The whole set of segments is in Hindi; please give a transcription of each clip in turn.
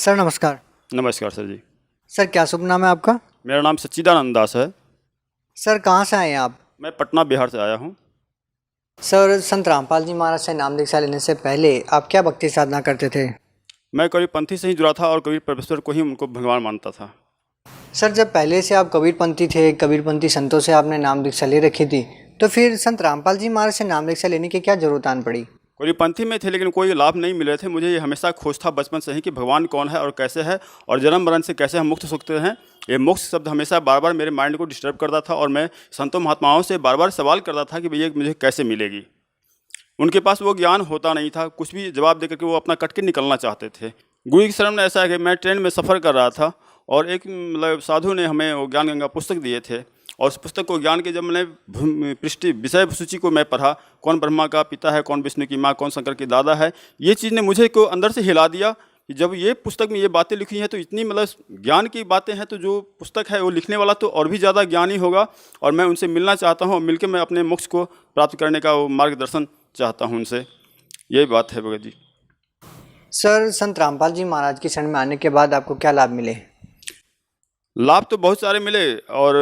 सर नमस्कार। नमस्कार सर जी। सर क्या शुभ नाम है आपका? मेरा नाम सच्चिदानंद दास है। सर कहाँ से आए हैं आप? मैं पटना बिहार से आया हूँ। सर संत रामपाल जी महाराज से नाम दीक्षा लेने से पहले आप क्या भक्ति साधना करते थे? मैं कबीरपंथी से ही जुड़ा था और कबीर परमेश्वर को ही उनको भगवान मानता था। सर जब पहले से आप कबीरपंथी थे, कबीरपंथी संतों से आपने नाम दीक्षा ले रखी थी, तो फिर संत रामपाल जी महाराज से नाम दीक्षा लेने की क्या जरूरत आन पड़ी? कबीरपंथी में थे लेकिन कोई लाभ नहीं मिले थे। मुझे ये हमेशा खोज था बचपन से ही कि भगवान कौन है और कैसे है और जन्म मरण से कैसे हम मुक्त हो सकते हैं। ये मोक्ष शब्द हमेशा बार बार मेरे माइंड को डिस्टर्ब करता था और मैं संतों महात्माओं से बार बार सवाल करता था कि भैया मुझे कैसे मिलेगी। उनके पास वो ज्ञान होता नहीं था, कुछ भी जवाब देकर के वो अपना कट के निकलना चाहते थे। गुरु की शरण में ऐसा है कि मैं ट्रेन में सफ़र कर रहा था और एक मतलब साधु ने हमें वो ज्ञान गंगा पुस्तक दिए थे और उस पुस्तक को ज्ञान के जब मैंने पृष्ठि विषय सूची को मैं पढ़ा, कौन ब्रह्मा का पिता है, कौन विष्णु की माँ, कौन शंकर की दादा है, ये चीज़ ने मुझे को अंदर से हिला दिया कि जब ये पुस्तक में ये बातें लिखी हैं तो इतनी मतलब ज्ञान की बातें हैं, तो जो पुस्तक है वो लिखने वाला तो और भी ज़्यादा ज्ञानी होगा और मैं उनसे मिलना चाहता हूँ और मिलकर मैं अपने मोक्ष को प्राप्त करने का वो मार्गदर्शन चाहता हूँ उनसे। यही बात है भगत जी। सर संत रामपाल जी महाराज की शरण में आने के बाद आपको क्या लाभ मिले? लाभ तो बहुत सारे मिले और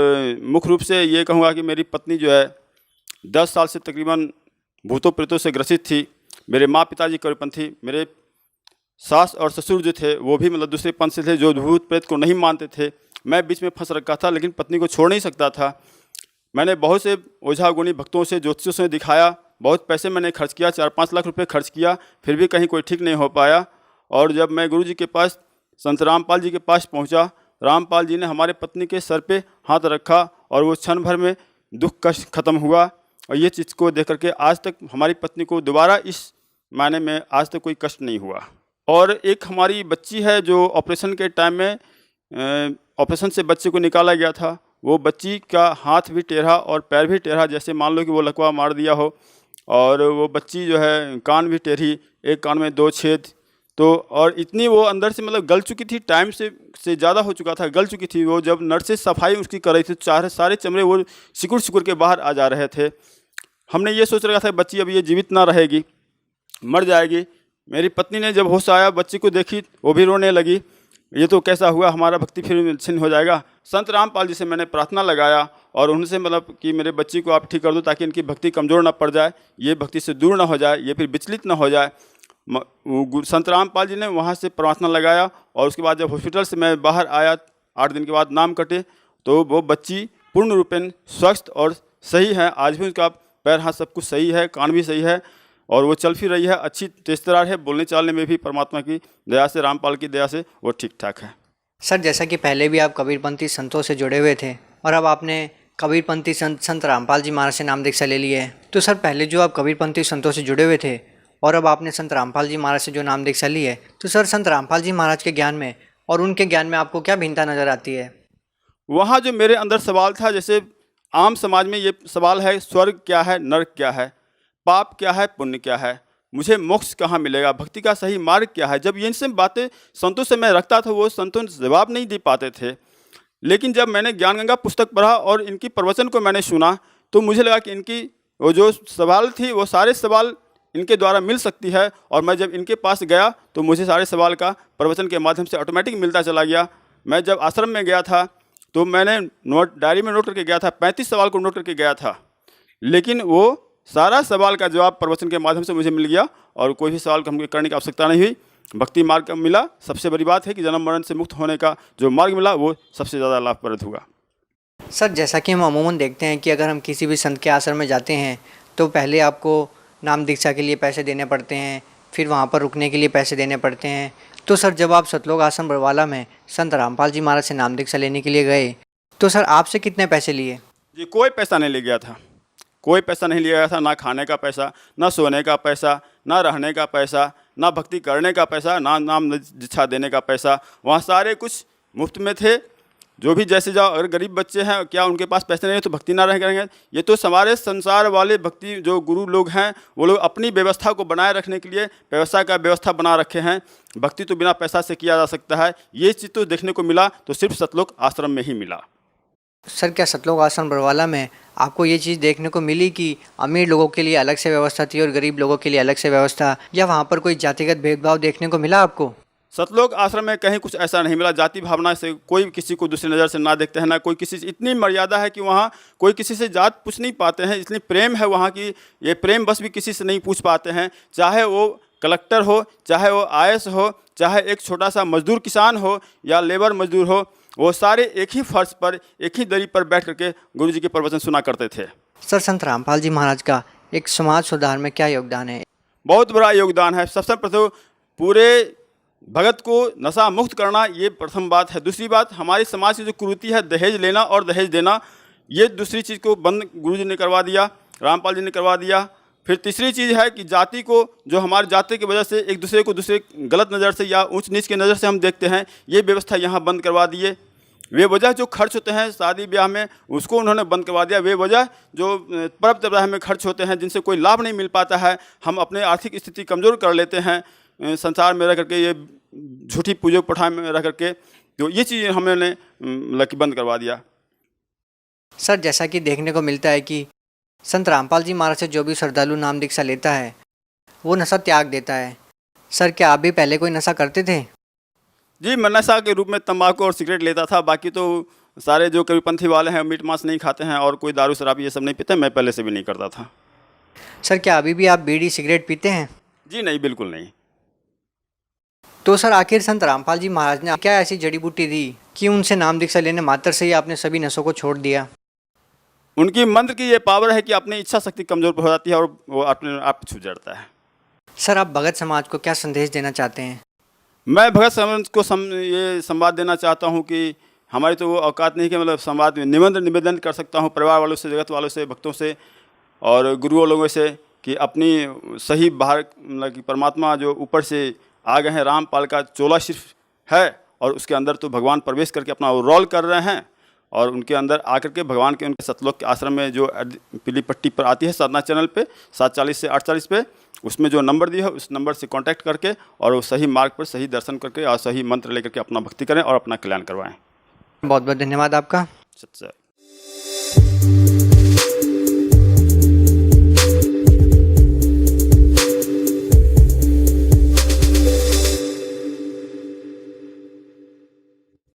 मुख्य रूप से ये कहूँगा कि मेरी पत्नी जो है 10 साल से तकरीबन भूतों प्रेतों से ग्रसित थी। मेरे माँ पिताजी कबीरपंथी, मेरे सास और ससुर जो थे वो भी मतलब दूसरे पंथ से थे जो भूत प्रेत को नहीं मानते थे। मैं बीच में फंस रखा था लेकिन पत्नी को छोड़ नहीं सकता था। मैंने बहुत से ओझा गुणी भक्तों से ज्योतिषियों से दिखाया, बहुत पैसे मैंने खर्च किया, 4-5 लाख रुपए खर्च किया, फिर भी कहीं कोई ठीक नहीं हो पाया। और जब मैं गुरु जी के पास संत रामपाल जी के पास पहुंचा, रामपाल जी ने हमारे पत्नी के सर पे हाथ रखा और वो क्षण भर में दुख कष्ट खत्म हुआ। और ये चीज़ को देख करके आज तक हमारी पत्नी को दोबारा इस मायने में आज तक कोई कष्ट नहीं हुआ। और एक हमारी बच्ची है जो ऑपरेशन के टाइम में ऑपरेशन से बच्चे को निकाला गया था, वो बच्ची का हाथ भी टेढ़ा और पैर भी टेढ़ा, जैसे मान लो कि वो लकवा मार दिया हो। और वो बच्ची जो है कान भी टेढ़ी, एक कान में 2 छेद, तो और इतनी वो अंदर से मतलब गल चुकी थी, टाइम से ज़्यादा हो चुका था, गल चुकी थी वो। जब नर्स से सफाई उसकी कर रही थी तो सारे चमड़े वो सिकुड़ सिकुड़ के बाहर आ जा रहे थे। हमने ये सोच रखा था बच्ची अब ये जीवित ना रहेगी, मर जाएगी। मेरी पत्नी ने जब होश आया बच्ची को देखी वो भी रोने लगी, ये तो कैसा हुआ, हमारा भक्ति फिर छिन्न हो जाएगा। संत रामपाल जी से मैंने प्रार्थना लगाया और उनसे मतलब कि मेरे बच्ची को आप ठीक कर दो ताकि इनकी भक्ति कमज़ोर ना पड़ जाए, ये भक्ति से दूर ना हो जाए, ये फिर विचलित ना हो जाए। संत रामपाल जी ने वहाँ से प्रार्थना लगाया और उसके बाद जब हॉस्पिटल से मैं बाहर आया 8 दिन के बाद नाम कटे, तो वो बच्ची पूर्ण रूपेण स्वस्थ और सही है। आज भी उसका पैर हाथ सब कुछ सही है, कान भी सही है और वो चल फिर रही है, अच्छी तेज-तर्रार है, बोलने चालने में भी परमात्मा की दया से, रामपाल की दया से वो ठीक ठाक है। सर जैसा कि पहले भी आप कबीरपंथी संतों से जुड़े हुए थे और अब आपने कबीरपंथी संत रामपाल जी महाराज से नाम दीक्षा ले ली है, तो सर पहले जो आप कबीरपंथी संतों से जुड़े हुए थे और अब आपने संत रामपाल जी महाराज से जो नाम दीक्षा ली है, तो सर संत रामपाल जी महाराज के ज्ञान में और उनके ज्ञान में आपको क्या भिन्नता नज़र आती है? वहाँ जो मेरे अंदर सवाल था, जैसे आम समाज में ये सवाल है स्वर्ग क्या है, नर्क क्या है, पाप क्या है, पुण्य क्या है, मुझे मोक्ष कहाँ मिलेगा, भक्ति का सही मार्ग क्या है। जब ये सब बातें संतों से मैं रखता था वो संतों जवाब नहीं दे पाते थे। लेकिन जब मैंने ज्ञान गंगा पुस्तक पढ़ा और इनकी प्रवचन को मैंने सुना तो मुझे लगा कि इनकी वो जो सवाल थी वो सारे सवाल इनके द्वारा मिल सकती है। और मैं जब इनके पास गया तो मुझे सारे सवाल का प्रवचन के माध्यम से ऑटोमेटिक मिलता चला गया। मैं जब आश्रम में गया था तो मैंने डायरी में नोट करके गया था, 35 सवाल को नोट करके गया था, लेकिन वो सारा सवाल का जवाब प्रवचन के माध्यम से मुझे मिल गया और कोई भी सवाल हमको करने की आवश्यकता नहीं हुई। भक्ति मार्ग का मिला। सबसे बड़ी बात है कि जन्म मरण से मुक्त होने का जो मार्ग मिला वो सबसे ज़्यादा लाभप्रद हुआ। सर जैसा कि हम अमूमन देखते हैं कि अगर हम किसी भी संत के आश्रम में जाते हैं तो पहले आपको नाम दीक्षा के लिए पैसे देने पड़ते हैं, फिर वहाँ पर रुकने के लिए पैसे देने पड़ते हैं। तो सर जब आप सतलोक आश्रम बरवाला में संत रामपाल जी महाराज से नाम दीक्षा लेने के लिए गए तो सर आपसे कितने पैसे लिए? जी कोई पैसा नहीं ले गया था, कोई पैसा नहीं लिया गया था, ना खाने का पैसा, ना सोने का पैसा, ना रहने का पैसा, ना भक्ति करने का पैसा, ना नाम दीक्षा देने का पैसा। वहाँ सारे कुछ मुफ्त में थे। जो भी जैसे जाओ, अगर गरीब बच्चे हैं क्या उनके पास पैसे नहीं है तो भक्ति ना रह करेंगे। ये तो हमारे संसार वाले भक्ति जो गुरु लोग हैं वो लोग अपनी व्यवस्था को बनाए रखने के लिए व्यवस्था बना रखे हैं। भक्ति तो बिना पैसा से किया जा सकता है। ये चीज़ तो देखने को मिला तो सिर्फ सतलोक आश्रम में ही मिला। सर क्या सतलोक आश्रम बरवाला में आपको ये चीज़ देखने को मिली कि अमीर लोगों के लिए अलग से व्यवस्था थी और गरीब लोगों के लिए अलग से व्यवस्था, या वहाँ पर कोई जातिगत भेदभाव देखने को मिला आपको? सतलोक आश्रम में कहीं कुछ ऐसा नहीं मिला। जाति भावना से कोई किसी को दूसरी नज़र से ना देखते हैं, ना कोई किसी से, इतनी मर्यादा है कि वहाँ कोई किसी से जात पूछ नहीं पाते हैं। इतनी प्रेम है वहाँ की, ये प्रेम बस भी किसी से नहीं पूछ पाते हैं। चाहे वो कलेक्टर हो, चाहे वो आईएएस हो, चाहे एक छोटा सा मजदूर किसान हो या लेबर मजदूर हो, वो सारे एक ही फर्श पर, एक ही दरी पर बैठ करके गुरु जी के प्रवचन सुना करते थे। सर, संत रामपाल जी महाराज का एक समाज सुधार में क्या योगदान है? बहुत बड़ा योगदान है। सबसे प्रथम पूरे भगत को नशा मुक्त करना, ये प्रथम बात है। दूसरी बात, हमारे समाज की जो कुरीति है दहेज लेना और दहेज देना, ये दूसरी चीज़ को बंद गुरु जी ने करवा दिया, रामपाल जी ने करवा दिया। फिर तीसरी चीज़ है कि जाति को, जो हमारी जाति की वजह से एक दूसरे को दूसरे गलत नज़र से या ऊंच नीच की नज़र से हम देखते हैं, ये व्यवस्था यहाँ बंद करवा दिए। वे वजह जो खर्च होते हैं शादी ब्याह में, उसको उन्होंने बंद करवा दिया। वे वजह जो पर्व त्योहार में खर्च होते हैं, जिनसे कोई लाभ नहीं मिल पाता है, हम अपने आर्थिक स्थिति कमज़ोर कर लेते हैं संसार में रह करके, ये झूठी पूजो पठार में रह करके, तो ये चीज़ हमने बंद करवा दिया। सर, जैसा कि देखने को मिलता है कि संत रामपाल जी महाराज से जो भी श्रद्धालु नाम दीक्षा लेता है वो नशा त्याग देता है। सर, क्या आप भी पहले कोई नशा करते थे? जी, मैं नशा के रूप में तंबाकू और सिगरेट लेता था। बाकी तो सारे जो कबीरपंथी वाले हैं मीट मांस नहीं खाते हैं और कोई दारू शराब ये सब नहीं पीते। मैं पहले से भी नहीं करता था। सर, क्या अभी भी आप बीड़ी सिगरेट पीते हैं? जी नहीं, बिल्कुल नहीं। तो सर, आखिर संत रामपाल जी महाराज ने क्या ऐसी जड़ी बूटी दी कि उनसे नाम दीक्षा लेने मात्र से ही आपने सभी नशों को छोड़ दिया? उनकी मंत्र की ये पावर है कि अपनी इच्छा शक्ति कमज़ोर हो जाती है और वो अपने आप छूट जाता है। सर, आप भगत समाज को क्या संदेश देना चाहते हैं? मैं भगत समाज को ये संवाद देना चाहता हूँ कि हमारी तो वो औकात नहीं कि मतलब संवाद में निवेदन कर सकता हूँ परिवार वालों से, जगत वालों से, भक्तों से और गुरुओं लोगों से कि अपनी सही बाहर मतलब कि परमात्मा जो ऊपर से आ गए हैं, रामपाल का चोला सिर्फ है और उसके अंदर तो भगवान प्रवेश करके अपना रोल कर रहे हैं और उनके अंदर आकर के भगवान के उनके सतलोक के आश्रम में जो पीली पट्टी पर आती है साधना चैनल पे 740 से 840 पे, उसमें जो नंबर दिया है उस नंबर से कांटेक्ट करके और वो सही मार्ग पर सही दर्शन करके और सही मंत्र लेकर के अपना भक्ति करें और अपना कल्याण करवाएं। बहुत बहुत धन्यवाद आपका। सच्चा।